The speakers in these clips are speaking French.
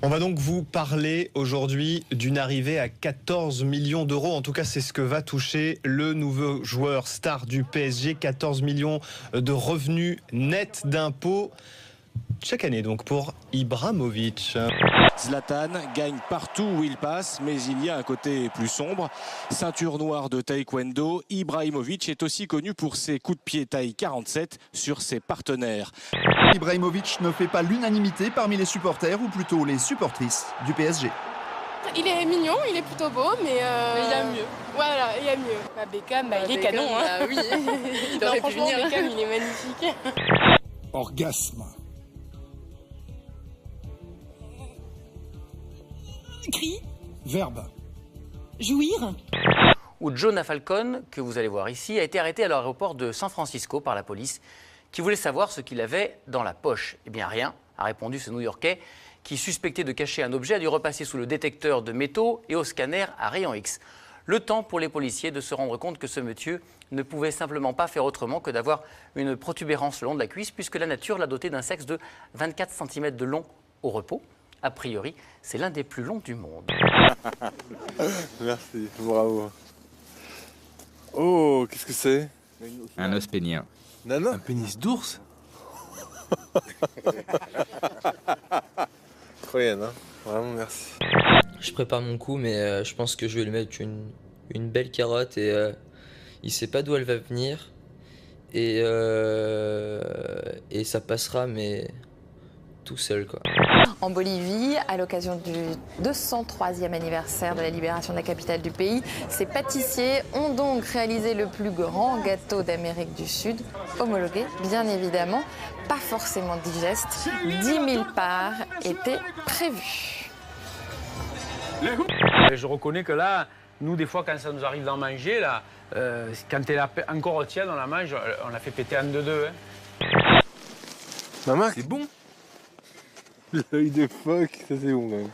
On va donc vous parler aujourd'hui d'une arrivée à 14 millions d'euros. En tout cas, c'est ce que va toucher le nouveau joueur star du PSG. 14 millions de revenus nets d'impôts chaque année donc pour Ibrahimovic. Zlatan gagne partout où il passe, mais il y a un côté plus sombre. Ceinture noire de taekwondo, Ibrahimovic est aussi connu pour ses coups de pied taille 47 sur ses partenaires. Ibrahimovic ne fait pas l'unanimité parmi les supporters, ou plutôt les supportrices du PSG. Il est mignon, il est plutôt beau, mais il y a mieux. Voilà, il y a mieux. Beckham, il est canon. Hein. Oui, il aurait pu venir. Beckham, il est magnifique. Orgasme. Cri. Verbe. Jouir. Où Jonah Falcon, que vous allez voir ici, a été arrêté à l'aéroport de San Francisco par la police qui voulait savoir ce qu'il avait dans la poche. Eh bien rien, a répondu ce New-Yorkais qui, suspecté de cacher un objet, a dû repasser sous le détecteur de métaux et au scanner à rayon X. Le temps pour les policiers de se rendre compte que ce monsieur ne pouvait simplement pas faire autrement que d'avoir une protubérance le long de la cuisse, puisque la nature l'a doté d'un sexe de 24 cm de long au repos. A priori, c'est l'un des plus longs du monde. Merci, bravo. Oh, qu'est-ce que c'est? Un os pénien. Nana? Un pénis d'ours. Incroyable, hein? Vraiment, merci. Je prépare mon coup, mais je pense que je vais lui mettre une belle carotte et il sait pas d'où elle va venir. Et ça passera, mais tout seul, quoi. En Bolivie, à l'occasion du 203e anniversaire de la libération de la capitale du pays, ces pâtissiers ont donc réalisé le plus grand gâteau d'Amérique du Sud, homologué bien évidemment, pas forcément digeste. 10 000 parts étaient prévues. Je reconnais que là, nous des fois quand ça nous arrive d'en manger, là, quand elle est encore tiède, on la mange, on la fait péter en deux. Hein. Maman, c'est bon. L'œil de phoque, ça c'est bon quand même.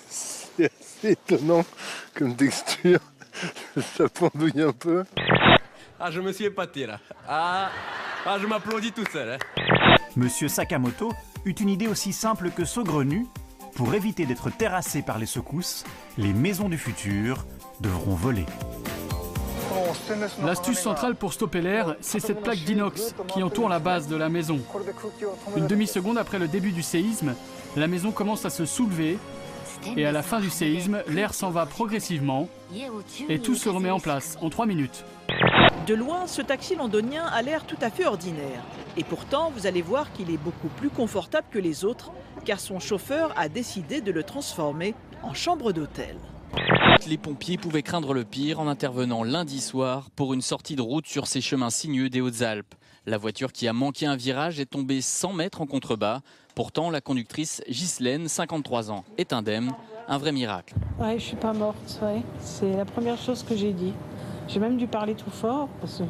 C'est assez étonnant comme texture. Ça pendouille un peu. Ah, je me suis épaté là. Ah je m'applaudis tout seul. Hein. Monsieur Sakamoto eut une idée aussi simple que saugrenue. Pour éviter d'être terrassés par les secousses, les maisons du futur devront voler. L'astuce centrale pour stopper l'air, c'est cette plaque d'inox qui entoure la base de la maison. Une demi-seconde après le début du séisme, la maison commence à se soulever et à la fin du séisme, l'air s'en va progressivement et tout se remet en place en 3 minutes. De loin, ce taxi londonien a l'air tout à fait ordinaire. Et pourtant, vous allez voir qu'il est beaucoup plus confortable que les autres, car son chauffeur a décidé de le transformer en chambre d'hôtel. Les pompiers pouvaient craindre le pire en intervenant lundi soir pour une sortie de route sur ces chemins sinueux des Hautes-Alpes. La voiture qui a manqué un virage est tombée 100 mètres en contrebas. Pourtant, la conductrice Ghislaine, 53 ans, est indemne. Un vrai miracle. Ouais, je suis pas morte, ouais. C'est la première chose que j'ai dit. J'ai même dû parler tout fort parce que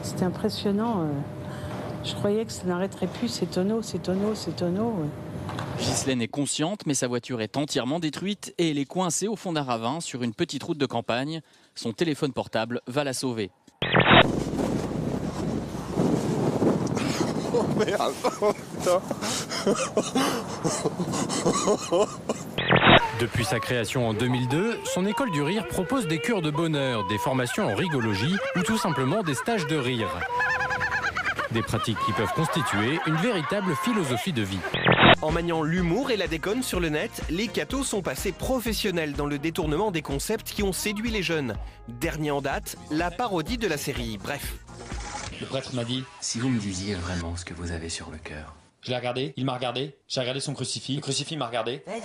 c'était impressionnant. Je croyais que ça n'arrêterait plus, ces tonneaux. Ouais. Ghislaine est consciente, mais sa voiture est entièrement détruite et elle est coincée au fond d'un ravin sur une petite route de campagne. Son téléphone portable va la sauver. Oh merde, oh putain. Depuis sa création en 2002, son école du rire propose des cures de bonheur, des formations en rigologie ou tout simplement des stages de rire. Des pratiques qui peuvent constituer une véritable philosophie de vie. En maniant l'humour et la déconne sur le net, les cathos sont passés professionnels dans le détournement des concepts qui ont séduit les jeunes. Dernier en date, la parodie de la série Bref. Le prêtre m'a dit, si vous me disiez vraiment ce que vous avez sur le cœur. Je l'ai regardé, il m'a regardé, j'ai regardé son crucifix, le crucifix m'a regardé. Vas-y.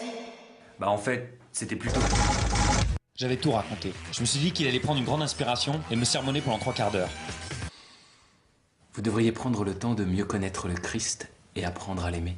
Bah en fait, c'était plutôt... J'avais tout raconté. Je me suis dit qu'il allait prendre une grande inspiration et me sermonner pendant 3 quarts d'heure. Vous devriez prendre le temps de mieux connaître le Christ et apprendre à l'aimer.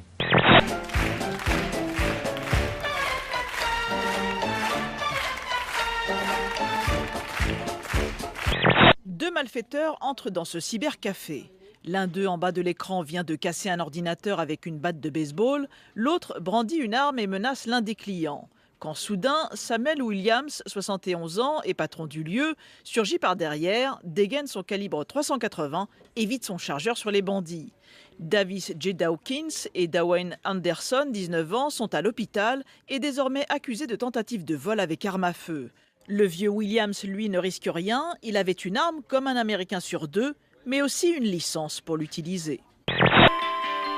Deux malfaiteurs entrent dans ce cybercafé. L'un d'eux, en bas de l'écran, vient de casser un ordinateur avec une batte de baseball. L'autre brandit une arme et menace l'un des clients. Quand soudain, Samuel Williams, 71 ans et patron du lieu, surgit par derrière, dégaine son calibre 380 et vide son chargeur sur les bandits. Davis J. Dawkins et Dwayne Anderson, 19 ans, sont à l'hôpital et désormais accusés de tentative de vol avec arme à feu. Le vieux Williams, lui, ne risque rien. Il avait une arme comme un Américain sur deux, mais aussi une licence pour l'utiliser.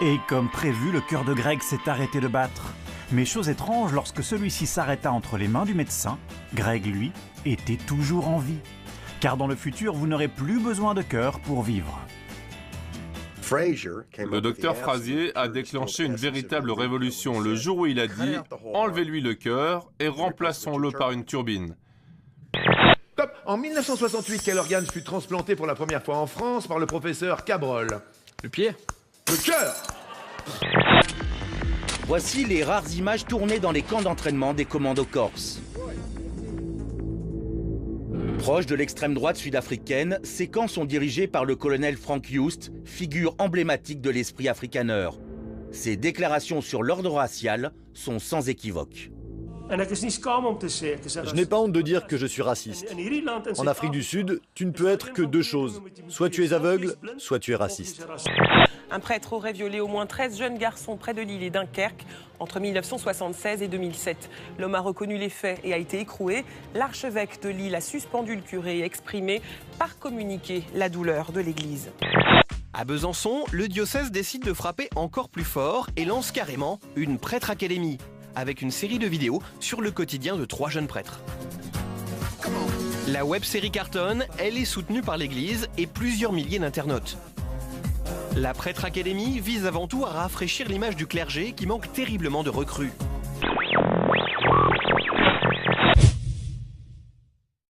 Et comme prévu, le cœur de Greg s'est arrêté de battre. Mais chose étrange, lorsque celui-ci s'arrêta entre les mains du médecin, Greg, lui, était toujours en vie. Car dans le futur, vous n'aurez plus besoin de cœur pour vivre. Le docteur Frazier a déclenché une véritable révolution le jour où il a dit « Enlevez-lui le cœur et remplaçons-le par une turbine ». Top. En 1968, quel organe fut transplanté pour la première fois en France par le professeur Cabrol? Le pied. Le cœur. Voici les rares images tournées dans les camps d'entraînement des commandos corse. Proche de l'extrême droite sud-africaine, ces camps sont dirigés par le colonel Frank Yost, figure emblématique de l'esprit afrikaner. Ses déclarations sur l'ordre racial sont sans équivoque. Je n'ai pas honte de dire que je suis raciste. En Afrique du Sud, tu ne peux être que deux choses. Soit tu es aveugle, soit tu es raciste. Un prêtre aurait violé au moins 13 jeunes garçons près de Lille et Dunkerque entre 1976 et 2007. L'homme a reconnu les faits et a été écroué. L'archevêque de Lille a suspendu le curé et exprimé par communiqué la douleur de l'Église. À Besançon, le diocèse décide de frapper encore plus fort et lance carrément une prêtre académie, avec une série de vidéos sur le quotidien de 3 jeunes prêtres. La web-série cartonne, elle est soutenue par l'Église et plusieurs milliers d'internautes. La Prêtre Académie vise avant tout à rafraîchir l'image du clergé qui manque terriblement de recrues.